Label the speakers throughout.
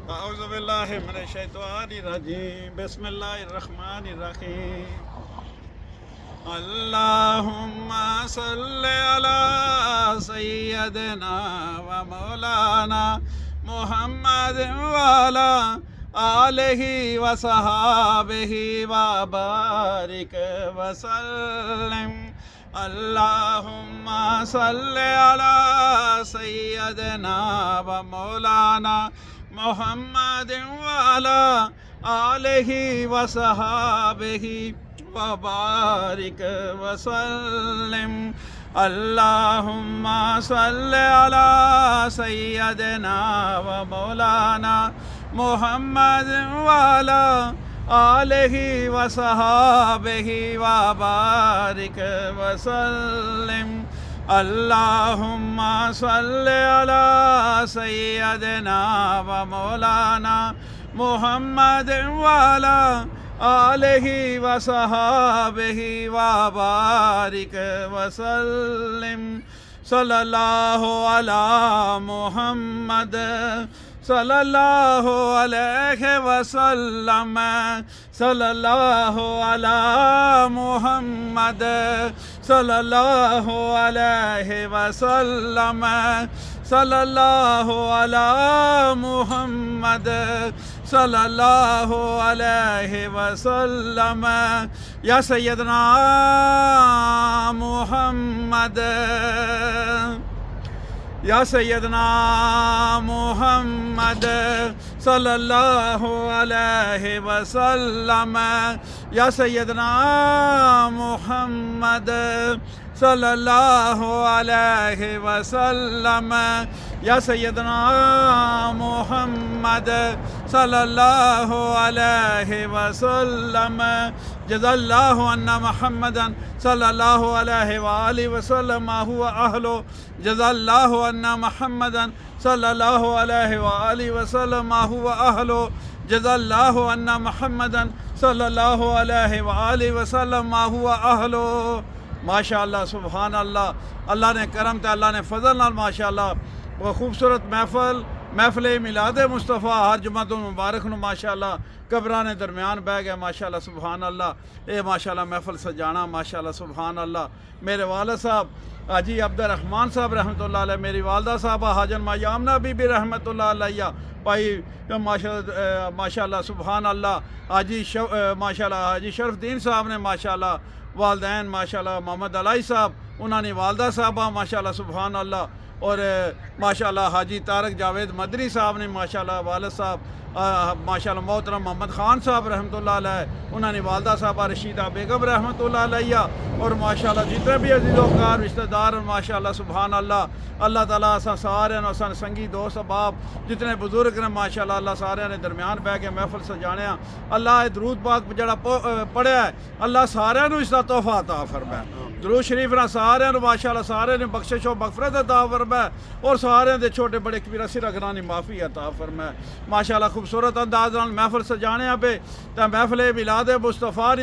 Speaker 1: اعوذ باللہ من الشیطان الرجیم بسم اللہ الرحمن الرحیم اللہم صلی علی سیدنا و مولانا محمد وعلی آلہ و صحابہ و بارک وسلم اللہم صلی علی سیدنا و مولانا محمد وعلی آلہ و صحابہ و بارک وسلم اللہم صلی علی سیدنا و مولانا محمد وعلی آلہ و صحابہ و بارک وسلم اللہم صلی علی سیدنا و مولانا محمد وعلی آلہ و صحابہ و بارک وسلم صلی اللہ علی محمد صلی اللہ علیہ وسلم صلی اللہ علی محمد صلی اللہ علیہ وسلم صلی اللہ علی محمد صلی اللہ علیہ وسلم یا سیدنا محمد یا سیدنا محمد صلی اللہ علیہ وسلم یا سیدنا محمد صلی اللہ علیہ وسلم یا سیدنا محمد صلی اللہ علیہ وسلم جزا اللہ عنا محمدا صلی اللہ علیہ وآلہ وسلم ما هو اہلو جزا اللہ عنا محمدا صلی اللہ علیہ وآلہ وسلم ما هو اہلو جزا اللہ عنا محمدا صلی اللہ علیہ وآلہ وسلم ما هو اہلو ماشاءاللہ سبحان اللہ اللہ نے کرم تے اللہ نے فضل نال ماشاءاللہ وہ خوبصورت محفل میلاد مصطفیٰ ہر جمعۃ المبارک نو ماشاءاللہ قبراں درمیان بہ گیا ماشاءاللہ سبحان اللہ اے ماشاءاللہ محفل سجانا ماشاءاللہ سبحان اللہ میرے والد صاحب حاجی عبد الرحمن صاحب رحمۃ اللہ علیہ میری والدہ صاحبہ حاجن ماں آمنہ بی بی رحمۃ اللہ علیہ بھائی ماشاءاللہ سبحان اللہ ماشاءاللہ حاجی شرف الدین صاحب نے ماشاءاللہ والدین ماشاءاللہ محمد علی صاحب انہوں نے والدہ صاحبہ ماشاءاللہ سبحان اللہ اور ماشاءاللہ حاجی طارق جاوید مدری صاحب نے ماشاءاللہ والد صاحب ماشاءاللہ محترم محمد خان صاحب رحمۃ اللہ علیہ انہوں نے والدہ صاحبہ رشیدہ بیگم رحمۃ اللہ علیہ اور ماشاءاللہ جتنے بھی عزیز وقار رشتہ دار ماشاءاللہ سبحان اللہ اللہ تعالیٰ اساں سارے اساں سنگی دوست احباب جتنے بزرگ نے ماشاءاللہ اللہ سارے نے درمیان بہ کے محفل سجانے اللہ درود پاک جڑا پڑھیا ہے اللہ سارے اس کا تحفہ عطا فرمائے درود شریف نہ سارے ماشاءاللہ سارے نے بخشش و مغفرت عطا فرمائے اور سارے دے چھوٹے بڑے کبیرہ سرہ گرانی معافی عطا فرمائے ماشاءاللہ خوبصورت انداز نال محفل سجانے پہ تے محفل میلاد مصطفیٰ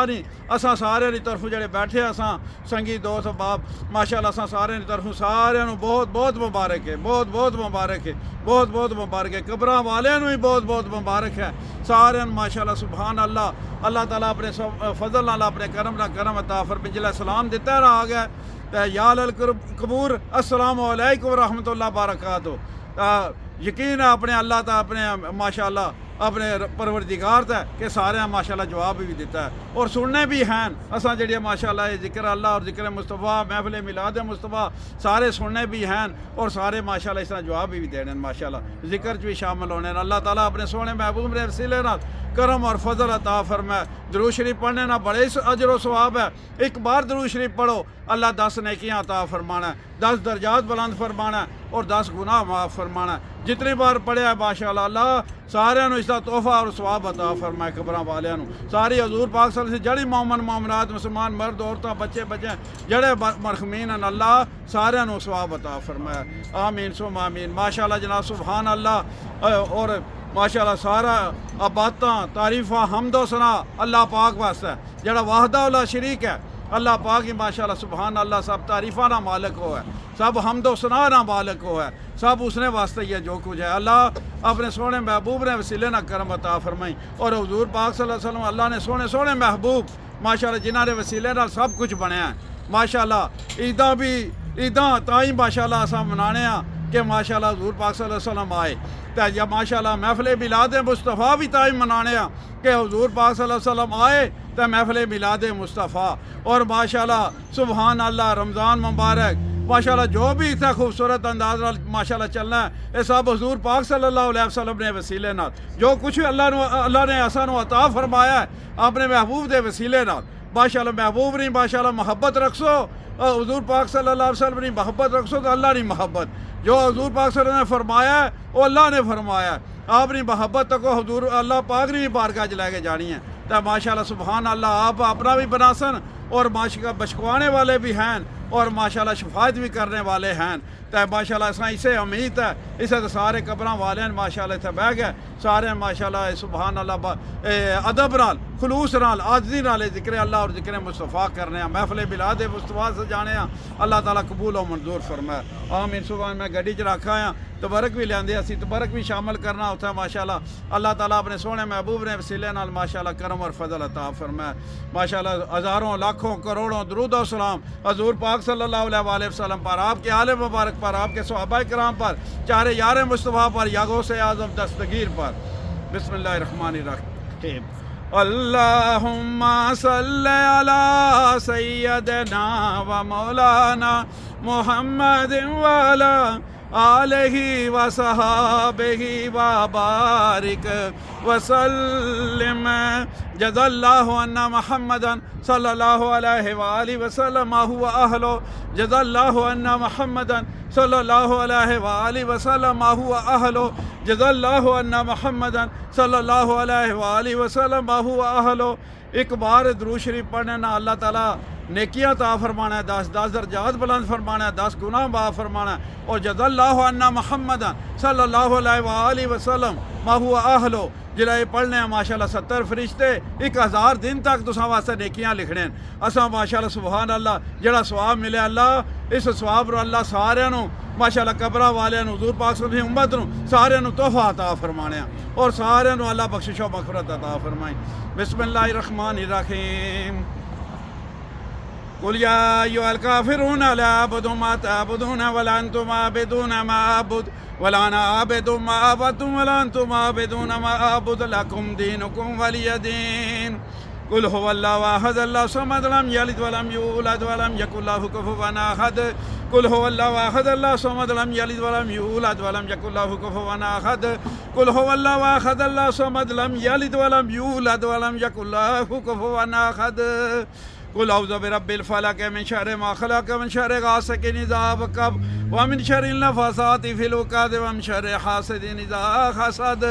Speaker 1: نی اساں سارے دی طرف جڑے بیٹھے اساں سنگی دوست احباب ماشاءاللہ اساں سارے دی طرف سارے نو بہت بہت مبارک ہے بہت بہت مبارک ہے بہت بہت مبارک ہے قبراں والے نو بھی بہت بہت مبارک ہے سارے ماشاءاللہ سبحان اللہ اللہ تعالیٰ اپنے فضل نال اپنے کرم نال کرم عطا فرمائے جلا سلام دیتا رہا گیا تے یا القبور السلام علیکم ورحمۃ اللہ وبرکاتہ یقین ہے اپنے اللہ تا اپنے ماشاءاللہ اپنے پروردگار تا کہ سارے ماشاءاللہ جواب بھی دیتا ہے اور سننے بھی ہیں اساں جڑی ماشاءاللہ ذکر اللہ اور ذکر مصطفیٰ محفل میلاد مصطفیٰ سارے سننے بھی ہیں اور سارے ماشاءاللہ اس طرح جواب بھی دینے ماشاءاللہ ذکر بھی شامل ہونے اللہ تعالیٰ اپنے سونے محبوب نے وسیلے نال کرم اور فضل عطا فرمائے درود شریف پڑھنے نہ بڑے اجر و ثواب ہے ایک بار درود شریف پڑھو اللہ 10 نیکیاں عطا فرمانا ہے 10 درجات بلند فرمانا ہے اور 10 گناہ معاف فرمانا ہے جتنی بار پڑھیا ہے ماشاءاللہ اللہ سارے اس کا تحفہ اور ثواب عطا فرمائے قبراں والوں ساری حضور پاک صلی اللہ علیہ وسلم جڑی مومن مومنات مسلمان مرد عورتیں بچے جڑے مرحومین ہیں اللہ سارے ثواب عطا فرمائے آمین سم آمین ماشاءاللہ جناب سبحان اللہ اور ماشاءاللہ سارا عبادتاں تعریفاں حمد و ثنا اللہ پاک واسطے جڑا وحدہ لا شریک ہے اللہ پاک ہی ماشاءاللہ سبحان اللہ سب تعریفانہ مالک ہو ہے، سب حمد و ثنا مالک ہو ہے، سب اس نے واسطے یہ جو کچھ ہے۔ اللہ اپنے سونے محبوب نے وسیلے نہ کرم عطا فرمائی، اور حضور پاک صلی اللہ علیہ وسلم اللہ نے سونے محبوب ماشاءاللہ جنہاں نے وسیلے نال سب کچھ بنیا ہے ماشاءاللہ۔ عیداں تائیں ماشاءاللہ اساں منانے ہاں کہ ماشاءاللہ حضور پاک صلی اللہ علیہ وسلم آئے، تے یا ماشاءاللہ محفل میلاد مصطفیٰ بھی تائیں منانے ہاں کہ حضور پاک صلی اللہ علیہ وسلم آئے تے محفل میلاد مصطفیٰ۔ اور ماشاءاللہ سبحان اللہ رمضان مبارک ماشاءاللہ جو بھی اتنا خوبصورت انداز نال ماشاءاللہ چلنا ہے، یہ سب حضور پاک صلی اللہ علیہ وسلم نے وسیلے نال جو کچھ اللہ نے اساں عطا فرمایا ہے اپنے محبوب دے وسیلے نال ماشاءاللہ۔ محبوب نہیں ماشاءاللہ محبت رکھسو، حضور پاک صلی اللہ علیہ وسلم نے محبت رکھسو تو اللہ نے محبت، جو حضور پاک صلی اللہ علیہ وسلم نے فرمایا ہے وہ اللہ نے فرمایا ہے، آپ نے محبت تک حضور اللہ پاک نے بھی بارگاہ چ لے کے جانی ہے۔ تو ماشاءاللہ سبحان اللہ آپ اپنا بھی بناسن اور بشکوانے والے بھی ہیں اور ماشاءاللہ شفاعت بھی کرنے والے ہیں۔ تو ماشاءاللہ اسے امید ہے، اسے تو سارے قبراں والے ہیں ماشاءاللہ اتنے بہ گئے سارے ماشاءاللہ سبحان اللہ ادب نال خلوص نال عاجزی نال ذکر اللہ اور ذکر مصطفیٰ کرنے ہیں، محفل میلاد مصطفیٰ سجانے ہیں۔ اللہ تعالیٰ قبول و منظور فرمائے آمین۔ صبح میں گڈی چ رکھا ہاں تبرک بھی لیندے اسی تبرک بھی شامل کرنا ہوتا ہے ماشاءاللہ۔ اللہ تعالیٰ اپنے سونے محبوب نے وسیلے نال ماشاءاللہ کرم اور فضل عطا فرمائے ماشاءاللہ۔ ہزاروں لاکھوں کروڑوں درود و سلام حضور پاک صلی اللہ علیہ وسلم پر، آپ کے آل مبارک پر، آپ کے صحابہ کرام پر، چارے یار مصطفیٰ پر، یا غوث اعظم دستگیر پر۔ بسم اللہ الرحمن الرحیم۔ اللہم صلی علی سیدنا و مولانا محمد وعلی آلہ و صحابہ و بارک وسلم۔ جزا اللہ عنا محمدا صلی اللہ علیہ وآلہ وسلم ما هو اہلو۔ جزا اللہ عنا محمدا صلی اللہ علیہ وآلہ وسلم ما هو اہلو۔ جزا اللہ عنا محمدا صلی اللہ علیہ وآلہ وسلم ما هو اہلو۔ ایک بار درود شریف پڑھنے نہ اللہ تعالیٰ نیکیاں عطا فرمانا ہے، 10 درجات بلند فرمانا ہے، 10 گناہ معاف فرمانا ہے۔ اور جزا اللہ عنا محمدا صلی اللہ علیہ وآلہ وسلم ما هو اہلو جڑا یہ پڑھنے ہیں ماشاءاللہ 70 فرشتے 1000 دن تک تساں واسطے نیکیاں لکھنے ہیں۔ اساں ماشاءاللہ سبحان اللہ جڑا ثواب ملے اللہ اس ثواب رو اللہ سارے نو ماشاءاللہ قبرہ والے نو حضور پاک صلی اللہ علیہ وسلم امت نو سارے نو تحفہ عطا فرمانے ہیں اور سارے نو اللہ بخشش و مغفرت عطا فرمائیں۔ بسم اللہ الرحمن الرحیم۔ قل یا ایھا الکافرون لا اعبد ما تعبدون ولا انتم عابدون ما اعبد ولا انا عابد ما عبدتم ولا انتم عابدون ما اعبد لکم دینکم ولی دین۔ قل هو اللہ احد اللہ الصمد لم یلد ولم یولد ولم یکن له کفوا احد۔ قل هو اللہ احد اللہ الصمد لم یلد ولم یولد ولم یکن له کفوا احد۔ قل هو اللہ احد اللہ الصمد لم یلد ولم یولد ولم یکن له کفوا احد۔ قل اعوذ برب الفلق من شر ما خلق من شر غاسق اذا وقب ومن شر النفاثات في العقد ومن شر حاسد اذا حسد۔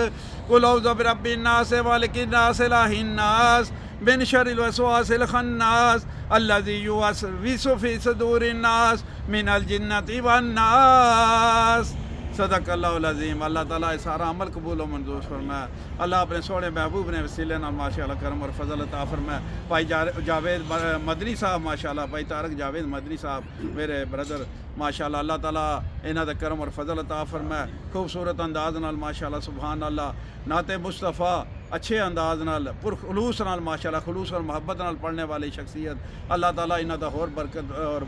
Speaker 1: قل اعوذ برب الناس مالك الناس اله الناس من شر الوسواس الخناس الذي يوسوس في صدور الناس من الجنة والناس۔ صدق اللہ العظیم۔ اللہ تعالیٰ سارا عمل قبول و منظور فرمائے۔ اللہ اپنے سونے محبوب نے وسیلے نال ماشاءاللہ کرم اور فضل عطا فرمائے۔ بھائی جاوید مدنی صاحب ماشاءاللہ، بھائی طارق جاوید مدنی صاحب میرے بردر ماشاءاللہ، اللہ تعالیٰ انہاں دے کرم اور فضل عطا فرمائے۔ خوبصورت انداز نال ماشاءاللہ سبحان اللہ نعت مصطفیٰ اچھے انداز نال پر خلوص نال ماشاءاللہ خلوص اور محبت نال پڑھنے والی شخصیت اللہ تعالیٰ انہاں دا اور برکت اور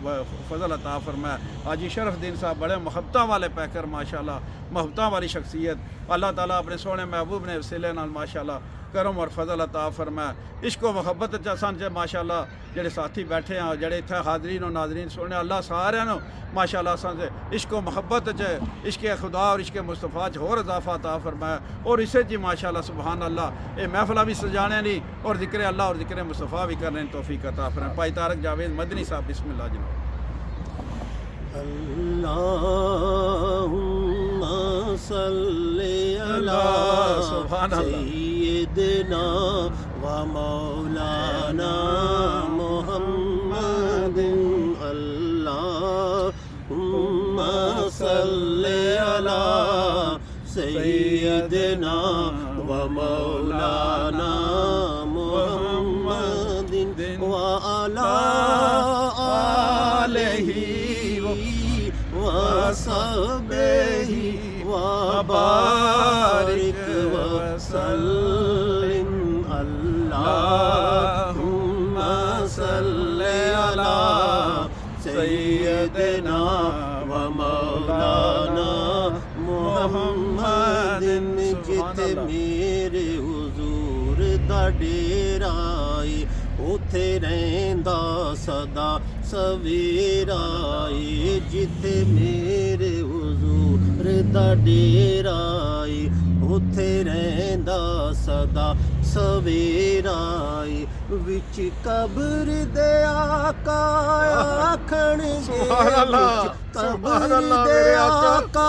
Speaker 1: فضل عطا فرمائے۔ حاجی شرف الدین صاحب بڑے محبتاں والے پیکر ماشاءاللہ محبتاں والی شخصیت اللہ تعالیٰ اپنے سونے محبوب نے وسیلے نال ماشاءاللہ کرم اور فضل عطا فرمائے۔ عشق و محبت چسان چ ماشاءاللہ جڑے ساتھی بیٹھے ہیں جڑے اتنے حاضرین و ناظرین سننے اللہ سارے نو ماشاءاللہ اساں سے عشق و محبت چ عشق خدا اور عشق مصطفیٰ چ اور اضافہ عطا فرمائے اور اسے جی ماشاءاللہ سبحان اللہ یہ محفلہ بھی سجانے لی اور ذکر اللہ اور ذکر مصطفیٰ بھی کرنے توفیق عطا فرمائے۔ بھائی طارق جاوید مدنی صاحب بسم اللہ جناب۔
Speaker 2: اللہم صلی علی
Speaker 1: سبحان اللہ
Speaker 2: سیدنا و مولانا محمد۔ اللہم صلی علی سیدنا و مولانا محمد و وعلى آله وصحبه وبارك وسلم اللهم صل على سيدنا ومولانا محمد جت میرے حضور دا ڈیرا ای اوتھے رہندا صدا سویرا ای جتے میرے حضور دا ڈیرا ای اوتھے رہندا صدا سویرا ای وچ قبر دے آقا آکھن گے
Speaker 1: سبحان اللہ،
Speaker 2: قبر
Speaker 1: سبحان اللہ
Speaker 2: دے
Speaker 1: میرے آقا،
Speaker 2: آقا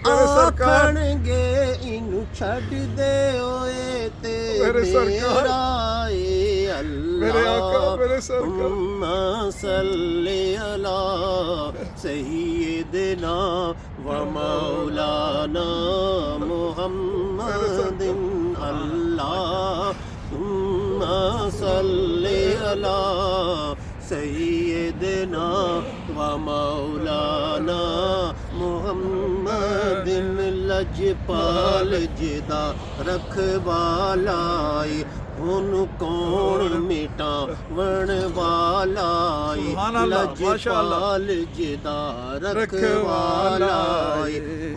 Speaker 1: میرے سرکار،
Speaker 2: آکھن گے اینو چھڈ دے اوئے تے
Speaker 1: میرے سرکار،
Speaker 2: میرا اے اللہ
Speaker 1: میرے آقا، میرے سرکار،
Speaker 2: اللہم صلی علی سیدنا و مولانا محمد اللہم صلی علی سیدنا و مولانا محمد لجپال جدا رکھوالا ہن کون مٹا ون والا
Speaker 1: سبحان اللہ، ماشاء اللہ،
Speaker 2: لجپال جدا رکھوالا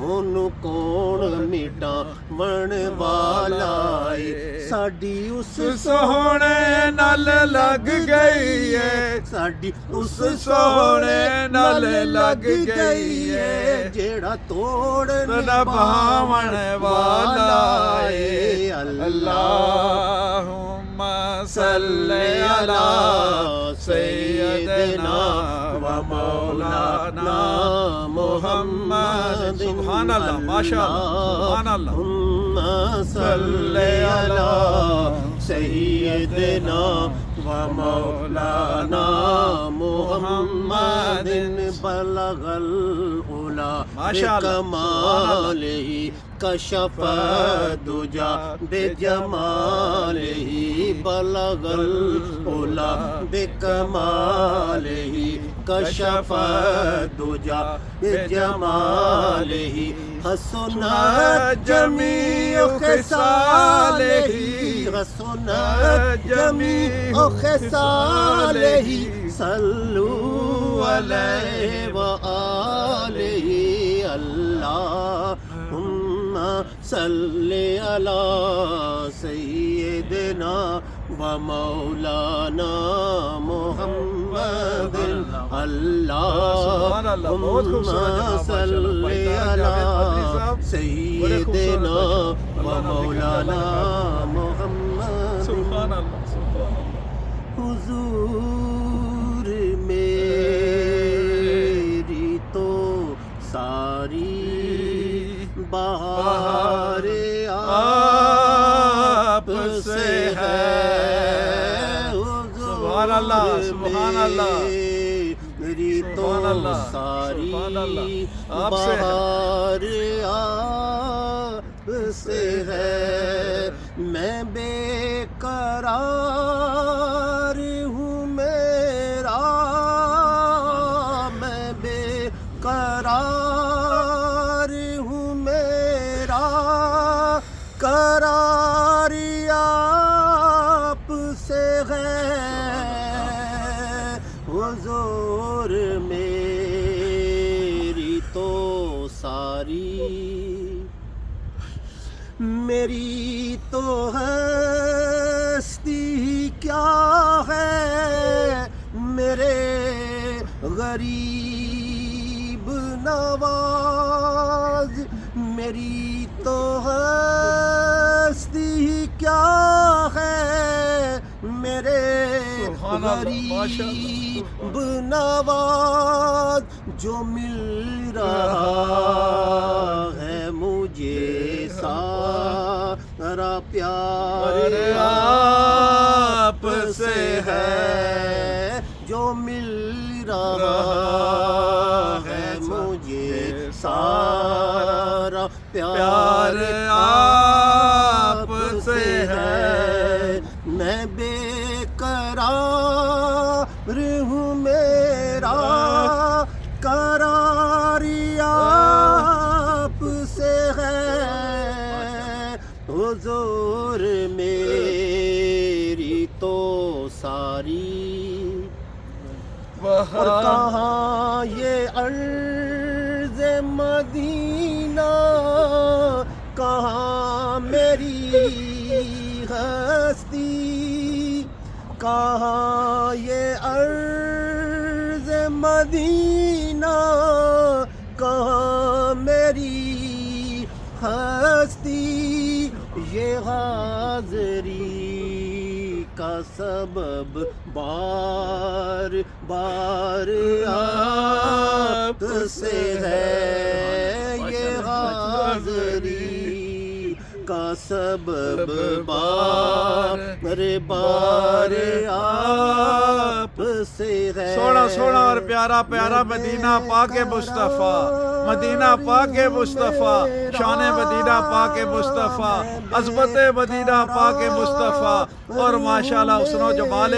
Speaker 2: ہن کون مٹا ون والا ساڈی اس
Speaker 1: سوہنے نال لگ گئی ہے،
Speaker 2: ساڈی اس
Speaker 1: سوہنے نال لگ گئی ہے،
Speaker 2: جیڑا توڑ
Speaker 1: نبھاون والا ہے اللہم صلی علی سیدنا و مولانا محمد سبحان اللہ ماشاء اللہ سبحان اللہ
Speaker 2: اللہم صلی علی سیدنا و مولانا محمد بلغ العلا
Speaker 1: ماشاء اللہ،
Speaker 2: بکمالہ کشف الدجا بجمالہ بلغ العلا بکمالہ کشف الدجا بجمالہ حسن جمیع خصالہ حسن جمیع خصالہ صلو علیہ وآلہ اللہم صلی علی سیدنا و مولانا محمد اللہم صلی علی سیدنا و مولانا محمد
Speaker 1: سبحان اللہ سبحان اللہ
Speaker 2: حضور میری تو ساری بہار آپ سے ہے
Speaker 1: سبحان اللہ سبحان اللہ
Speaker 2: میری تو
Speaker 1: سبحان اللہ،
Speaker 2: ساری
Speaker 1: سبحان اللہ، آپ سے ہے۔
Speaker 2: بہار آپ سے ہے میں بے قرار ہوں میرا میں بے قرار ہوں میرا قراری آپ سے ہے حضور میری تو ساری میری تو ہستی کیا ہے میرے غریب نواز میری تو ہستی کیا ہے میرے
Speaker 1: سبحان اللہ، ماشاء اللہ،
Speaker 2: غریب نواز جو مل رہا ہے مجھے سارا پیار آپ سے ہے جو مل رہا ہے مجھے سارا پیار آپ سے ہے میں بے قرار حضور میری تو ساری، اور کہاں یہ عرض مدینہ، کہاں میری ہستی، کہاں یہ عرض مدینہ، کہاں میری ہستی، یہ حاضری کا سبب بار بار آپ سے ہے، یہ حاضری کا سبب بار بار آپ سے ہے۔
Speaker 1: سونا سونا اور پیارا پیارا مدینہ پاک مصطفیٰ، مدینہ پاک مصطفیٰ، شان مدینہ پاک مصطفیٰ، عظمت مدینہ پاک مصطفیٰ، اور ماشاءاللہ حسن و جمال،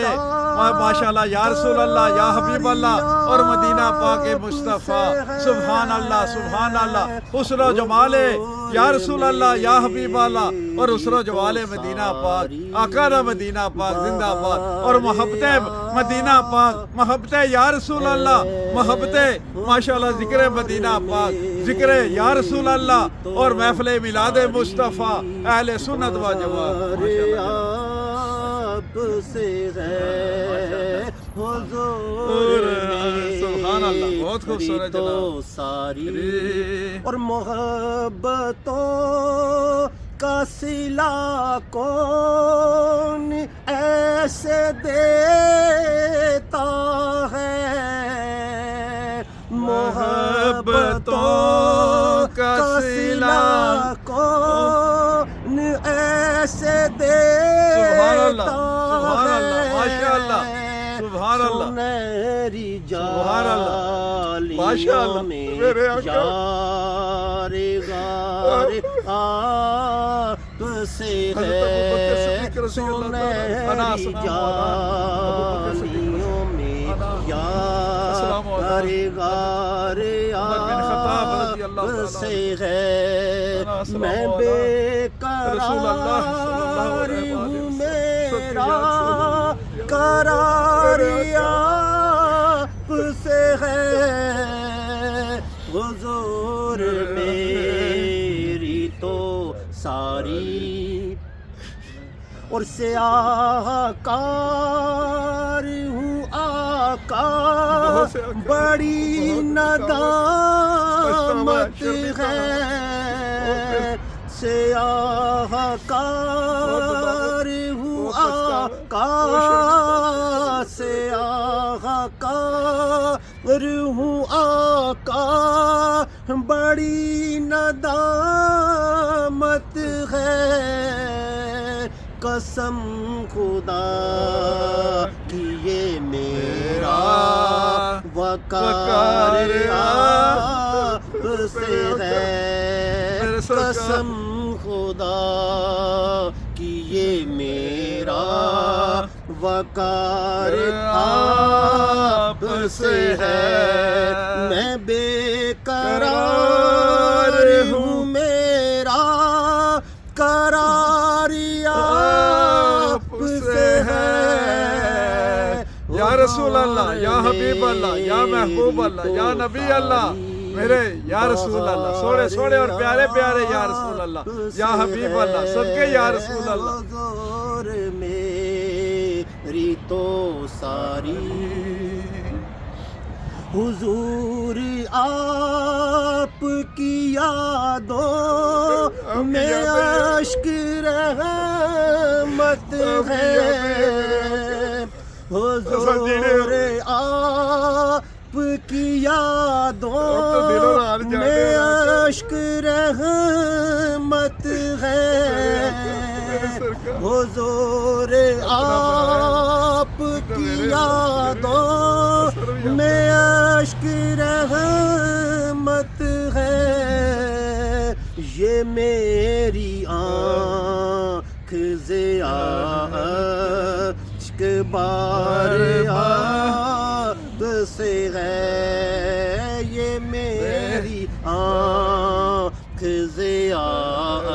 Speaker 1: ماشاءاللہ یا رسول اللہ یا حبیب اللہ، اور مدینہ پاک مصطفیٰ، سبحان اللہ سبحان اللہ، حسن و جمال یا رسول اللہ یا حبیب اللہ، اور حسن و جمال مدینہ پاک، آقا مدینہ پاک زندہ باد، اور محبت مدینہ پاک، محبت یا رسول اللہ، محبت ماشاءاللہ ذکر مدینہ پاک، ذکر یا رسول اللہ، اور محفل میلاد مصطفیٰ، اہل سنت و جماعت،
Speaker 2: آپ سے ہے حضور
Speaker 1: سبحان اللہ، بہت خوبصورت
Speaker 2: تو
Speaker 1: جناب،
Speaker 2: ساری، اور محبتوں کا صلہ کون ایسے دیتا ہے، محبتوں کا صلہ کون ایسے
Speaker 1: سبحان اللہ
Speaker 2: دیتا
Speaker 1: سبحان اللہ،
Speaker 2: ہے،
Speaker 1: ماشاء اللہ سبحان اللہ،
Speaker 2: سنہری
Speaker 1: سبحان اللہ، ماشاء اللہ،
Speaker 2: جالیوں میں
Speaker 1: میرے آقا،
Speaker 2: یار غار آپ سے ہے، سنہری جالیوں میں یار غار آپ سے ہے، میں بے قرار ہوں، میرا قرار آپ سے ہے، حضور میری تو ساری، اور سیاہ کار ہوں آقا، بڑی ندامت ہے، سیاہ کار ہوں آقا، سیاہ کار ہوں آقا، بڑی ندامت ہے، قسم خدا کی یہ میرا وقار آپ سے ہے، قسم خدا کی یہ میرا وقار آپ سے ہے، میں بے قرار ہوں، میرا قرار آپ سے ہے،
Speaker 1: یا رسول اللہ یا حبیب اللہ یا محبوب اللہ یا نبی اللہ، میرے یا رسول اللہ، سوڑے سوڑے اور پیارے پیارے یا رسول اللہ یا حبیب اللہ، صدقے یا رسول اللہ،
Speaker 2: حضور میری تو ساری، حضور آپ کی یادوں میں اشک رحمت ہے، حضور آپ کی یادوں میں اشک رحمت ہے، حضور آپ کی یادوں میں اشک رحمت ہے، یہ میری آنکھ ضیاء اشک بار آپ سے ہے، یہ میری آنکھ ضیاء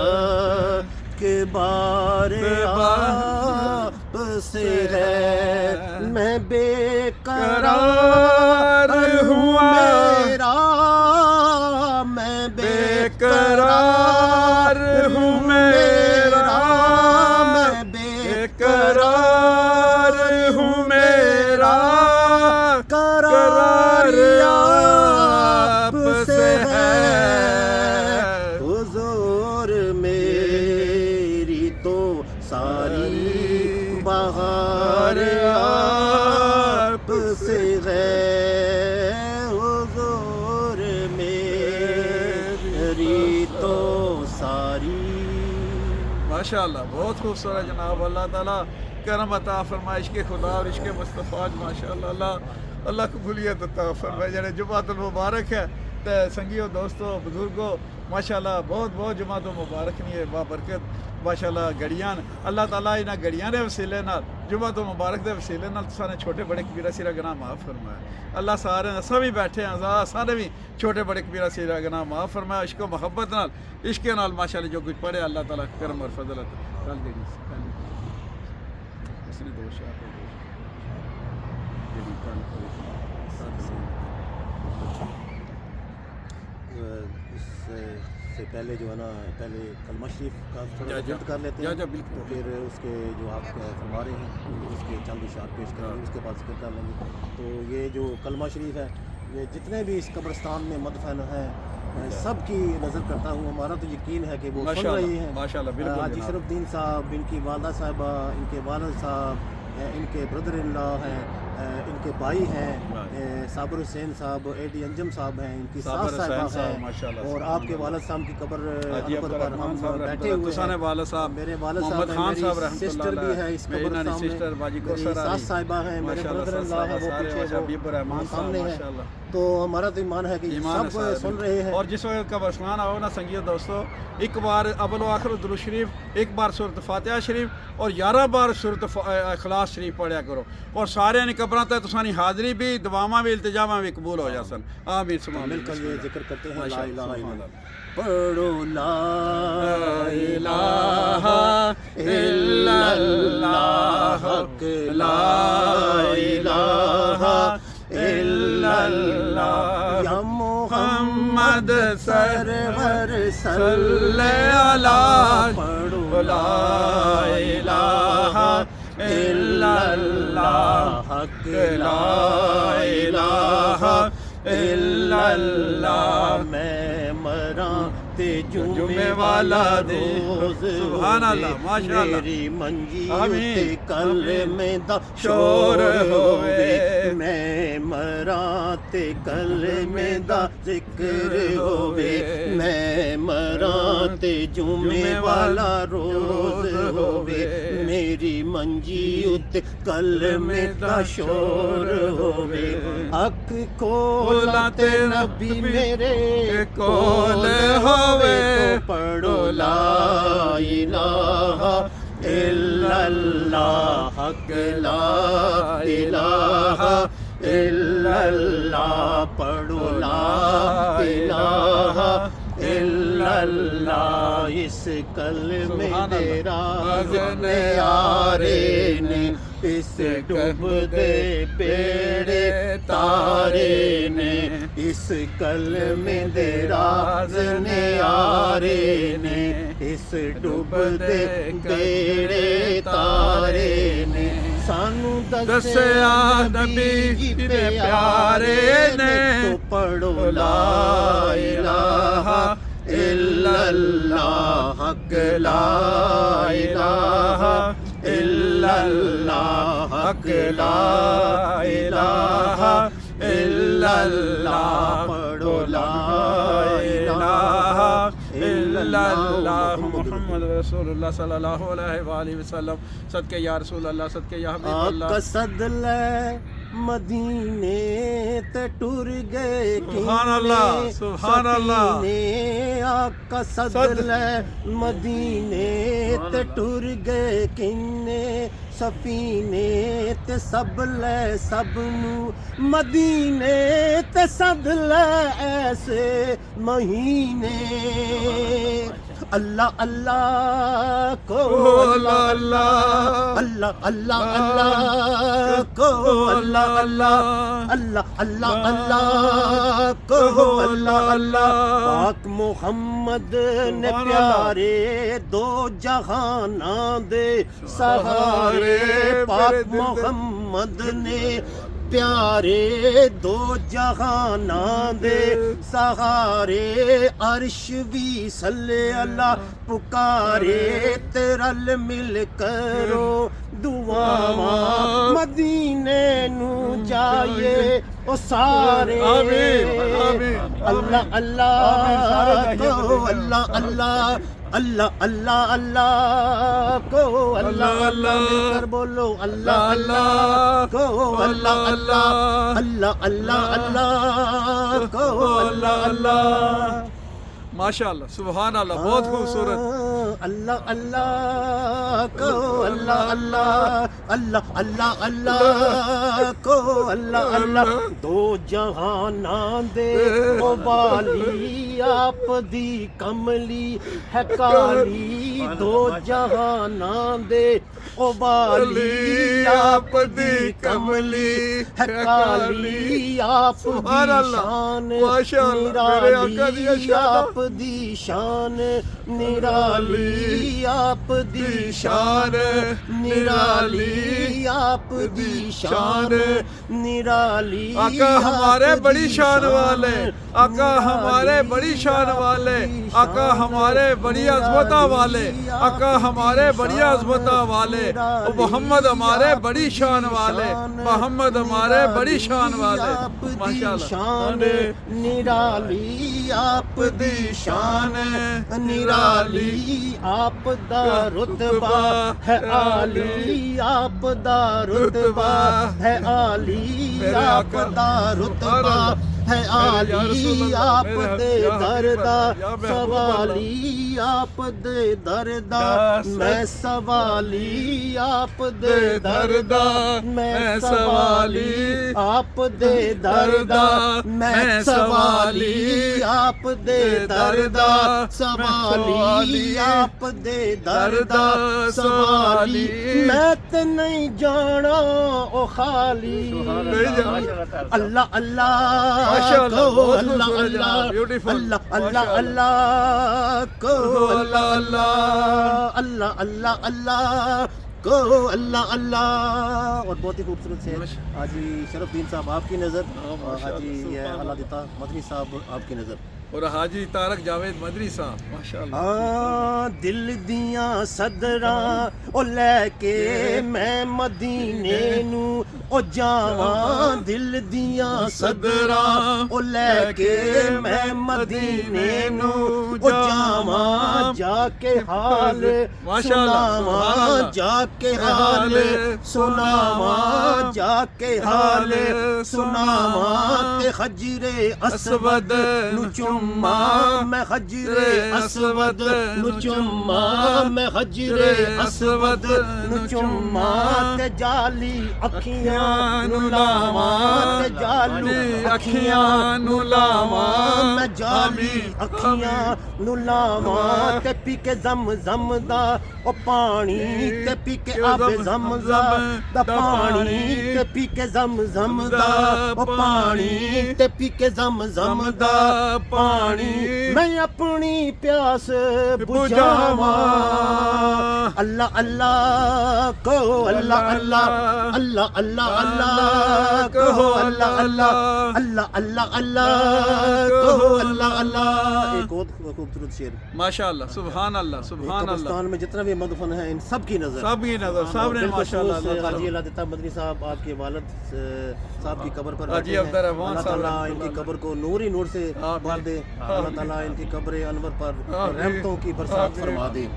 Speaker 2: بار آپ سے ہے میں بے قرار ہوں میرا میں بے قرار ہوں میرا میں بے قرار ہوں میرا قرار آپ سے ہے حضور میری تو ساری بہار آپ سے ہے حضور میری تو ساری
Speaker 1: ماشاءاللہ بہت خوبصورت جناب. اللہ تعالیٰ کرم عطا فرمائے، عشق خدا اور عشق مصطفیٰ ماشاءاللہ اللہ قبولیت عطا فرمائے. جڑے جمعۃ المبارک ہے تے سنگیو دوستو بزرگو ماشاءاللہ بہت جمعۃ المبارک نہیں ہے بابرکت ماشاءاللہ گھڑیاں اللہ تعالیٰ انہاں گھڑیاں دے وسیلے نال جمعۃ المبارک دے وسیلے نال سارے چھوٹے بڑے کبیرہ سیرہ گناہ معاف فرمائے. اللہ سارے اساں بھی بیٹھے ہیں سارے بھی چھوٹے بڑے کبیرہ سیرہ گناہ معاف فرمائے. عشق و محبت نال عشق نال ماشاءاللہ جو کچھ پڑھے اللہ تعالیٰ کرم اور فضل عطا کل دے اس نے دو شاہ
Speaker 2: اس سے پہلے جو ہے نا پہلے کلمہ شریف کا تھوڑا ذکر کر لیتے ہیں
Speaker 1: بالکل.
Speaker 2: تو پھر اس کے جو آپ فرما رہے ہیں اس کے چند اشعار پیش کریں گے، اس کے بعد ذکر کر لیں گے. تو یہ جو کلمہ شریف ہے یہ جتنے بھی اس قبرستان میں مدفن ہیں سب کی نظر کرتا ہوں. ہمارا تو یقین ہے کہ وہ سن رہے ہیں.
Speaker 1: ماشاءاللہ بالکل.
Speaker 2: حاجی شرف الدین صاحب، ان کی والدہ صاحبہ، ان کے والد صاحب، ان کے بردر ان لا ہیں، ان کے بھائی ہیں صابر حسین صاحب، اے ڈی انجم صاحب ہیں، ان کی ساس صاحبہ ہیں، اور آپ کے والد صاحب کی قبر پر ہم بیٹھے ہوئے ہیں. میرے والد صاحب ہیں، میری سسٹر بھی ہے اس قبرستان میں، میری ساس صاحبہ ہیں، میرے بردر ان لا ہیں، وہ پیچھے وہ سامنے ہیں. تو ہمارا تو ایمان ہے کہ سب سن رہے ہیں.
Speaker 1: اور جس وقت قبرستان آؤ نا سنگیو دوستو ایک بار اول و آخر درود شریف، ایک بار سورۃ فاتحہ شریف اور 11 بار سورۃ اخلاص شریف پڑھیا کرو اور سارے نے قبراں تے تسانی حاضری بھی دعاواں بھی التجاواں بھی قبول ہو جاسن. آمین.
Speaker 2: مل کر یہ ذکر کرتے ہیں لا الہ الا اللہ. پڑھو لا الہ الا اللہ حق لا الہ الا اللہ یا محمد سرور صلی علی. پڑھو لا الہ الا اللہ حق لا الہ الا اللہ. میں مراں تے جمعے والا روز
Speaker 1: سبحان اللہ ماشاءاللہ
Speaker 2: میری منجی تے کلمے دا شور ہوئے. میں مراں تے کلمے دا ذکر ہوئے. میں مراں تے جمعے والا روز ہوئے. میری منجی تے کلمے دا شور ہوئے. اک کھولا تے نبی میرے کول ہوئے. تو پڑھو لا الہ الا اللہ حق لا الہ الا اللہ. پڑھو لا الہ الا اللہ. اس کلمے دے راز نیارے نے، اس ڈوبدے بیڑے تارے نے، اس کلمے دے راز نیارے نے، اس ڈوبدے بیڑے تارے نے. سانو دسیا نبی پیارے نے. تو پڑھو لا الہ الا اللہ حق لا الہ الا اللہ حق لا الہ الا اللہ. پڑھو لا الہ الا اللہ
Speaker 1: محمد رسول اللہ صلی اللہ علیہ وآلہ وسلم. صدقے یا رسول اللہ، صدقے یا حبیب اللہ.
Speaker 2: آقا صد لے مدینے تے ٹر گئے
Speaker 1: سبحان اللہ سبحان اللہ.
Speaker 2: آقا صد لے مدینے تے ٹر گئے کنے سفینے تے سب لے سب نو مدینے تے سد لے ایسے مہینے. اللہ اللہ کو
Speaker 1: اللہ اللہ
Speaker 2: اللہ اللہ اللہ کو اللہ اللہ اللہ اللہ اللہ کو اللہ اللہ پاک محمد نے پیارے دو جہاناں دے سہارے پاک محمد نے پیارے دو جہاناں دے سہارے عرش بھی صلی اللہ پکارے تیرل مل کرو دعاواں مدینے نو جائے او سارے اللہ اللہ کو اللہ اللہ اللہ اللہ اللہ کو اللہ اللہ مل کر بولو اللہ اللہ کو اللہ اللہ اللہ اللہ اللہ کو اللہ اللہ
Speaker 1: ماشاءاللہ سبحان اللہ بہت خوبصورت
Speaker 2: اللہ اللہ کو اللہ اللہ اللہ اللہ اللہ کو اللہ اللہ دو جہاناں دے او والی آپ دی کملی ہے کالی دو جہاناں دے او والی آپ دی کملی ہے کالی آپ دی شان نرالی آپ دی شان نرالی آپ دی شان نرالی آپ دی شان نرالی
Speaker 1: آقا ہمارے بڑی شان والے آقا ہمارے بڑی شان والے آقا ہمارے بڑی عظمتہ والے آقا ہمارے بڑی عظمتہ والے محمد ہمارے بڑی شان والے محمد ہمارے بڑی شان والے
Speaker 2: شان نرالی آپ دی شان نرالی آپ دا رتبہ ہے عالی آپ دا رتبہ ہے عالی آپ دا رتبہ ہے عالی آپ دے دردہ سوالی آپ دے دردہ میں سوالی آپ دے دردہ میں سوالی آپ دے دردہ میں سوالی آپ دے دردہ سوالی آپ دے دردہ سوالی میں تے نہیں جانا او خالی اللہ اللہ کو اللہ اللہ اللہ اللہ اللہ کو اللہ اللہ اللہ اللہ اللہ کو اللہ اللہ اور بہت ہی خوبصورت سے حاجی شرف الدین صاحب آپ کی نظر اور حاجی اللہ دیتا مدنی صاحب آپ کی نظر
Speaker 1: اور حاجی طارق جاوید مدنی صاحب ماشاءاللہ
Speaker 2: دل دیاں صدراں او لے کے میں مدینے نو او جاواں دل دیاں صدراں او لے کے میں مدینے نو او جاواں جا کے حال سناواں جا کے حال سناواں جا کے حال سناواں تے حجر اسود نو چما میں حجر اسود نو چما میں حجر اسود نو چما تے جالی اکھیاں نو لاواں تے جالی اکھیاں نو لاواں میں جالی اکھیاں نو لاواں تے پی کے زمزم دا او پانی تے پی کے آب زمزم دا پانی تے پی کے زمزم دا او پانی تے پی کے زمزم دا پانی میں اپنی پیاس بجھاواں اللہ اللہ کو اللہ اللہ اللہ اللہ اللہ کو اللہ اللہ اللہ اللہ اللہ کو اللہ اللہ ایک اور خوبصورت شعر
Speaker 1: ماشاءاللہ سبحان اللہ سبحان اللہ
Speaker 2: قبرستان میں جتنا بھی مدفن ہیں ان سب کی نظر
Speaker 1: سب کی نظر سب نے ماشاءاللہ
Speaker 2: حاجی اللہ دیتا مدنی صاحب آپ کے والد صاحب کی قبر پر
Speaker 1: حاجی عبد الرحمان
Speaker 2: صاحب اللہ تعالیٰ ان کی قبر کو نور ہی نور سے بھر دے اللہ تعالیٰ ان کی قبر انور پر رحمتوں کی برسات فرما دے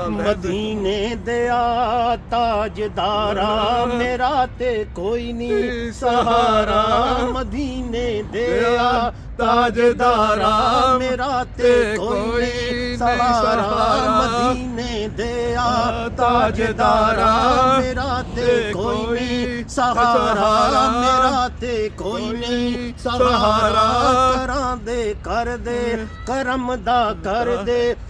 Speaker 2: مدینے دیا تاجدارا میرا تے کوئی نہیں سہارا مدینے دیا تاجدارا میرا تے کوئی سہارا مدینے دیا تاجدارا میرا تے کوئی نہیں سہارا میرا تے کوئی نہیں سہارا کراں دے کر دے کرم دا کر دے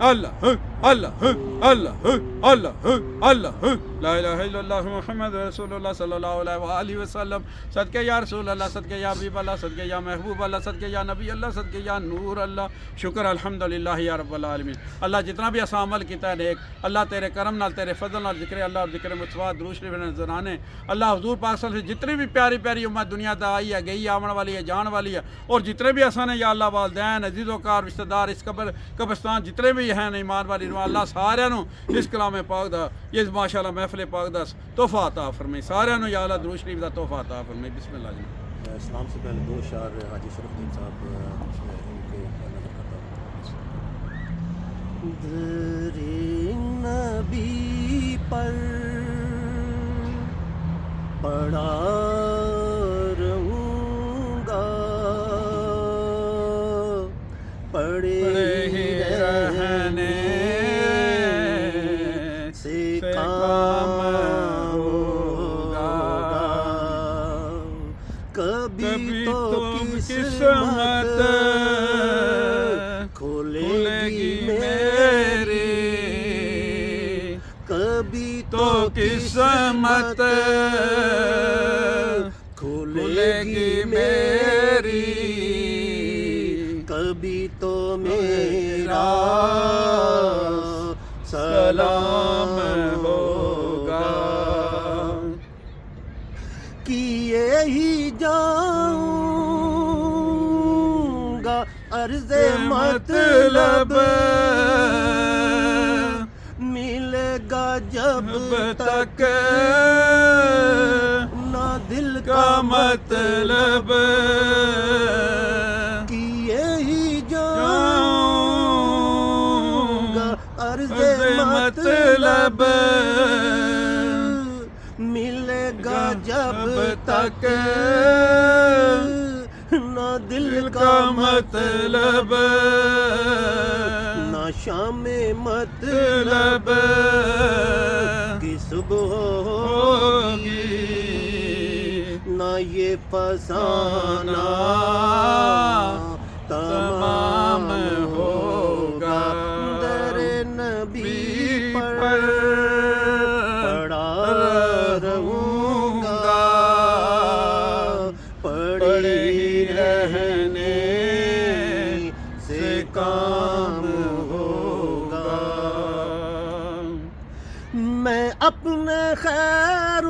Speaker 1: اللہ اللہ اللہ اللہ اللہ لا الہ الا اللہ محمد رسول اللہ صلی اللہ علیہ وآلہ وسلم. صدقے یا رسول اللہ، صدقے یا حبیب اللہ، صدقے یا محبوب اللہ، صدقے یا نبی اللہ، صدقے یا نور اللہ. شکر الحمدللہ یا رب العالمین. اللہ جتنا بھی ایسا عمل کیتا ہے نیک، اللہ تیرے کرم نال، تیرے فضل نال، ذکر اللہ اور ذکر مصطفیٰ درود شریف نذرانے اللہ حضور پاک صلی اللہ علیہ وسلم جتنی بھی پیاری پیاری امت دنیا تے آئی ہے، گئی آمن والی ہے، جان والی ہے، اور جتنے بھی ایسا نے یا اللہ والدین عزیز و کار رشتہ دار اس قبرستان جتنے بھی ہیں ایمان والی نو اللہ سارے نو اس کلام پاک دا یہ ماشاءاللہ محفل پاک دا تحفہ عطا فرمائی. سارے نو یا اللہ درود شریف دا تحفہ عطا فرمائی. بسم اللہ جی.
Speaker 2: اسلام سے پہلے دو اشعار حاجی شرف الدین صاحب ان کو نظر کرتا ہوں. در نبی پر پڑا رہوں گا، پڑے ہی رہنے سے کام ہوگا. کبھی تو قسمت کھلے گی میری، کبھی تو قسمت کھلے گی میری، کبھی تو میرا سلام ہوگا. کیے ہی جاؤں گا عرض مطلب، ملے گا جب تک نہ دل کا مطلب. کیے ہی جاؤں گا عرض مطلب، ملے گا جب تک نہ دل کا مطلب، نہ شام مطلب کی صبح ہوگی، نہ یہ فسانہ تمام ہوگا. در نبی پر پڑا رہوں گا، پڑے ہی رہنے سے کام ہوگا. میں اپنے خیر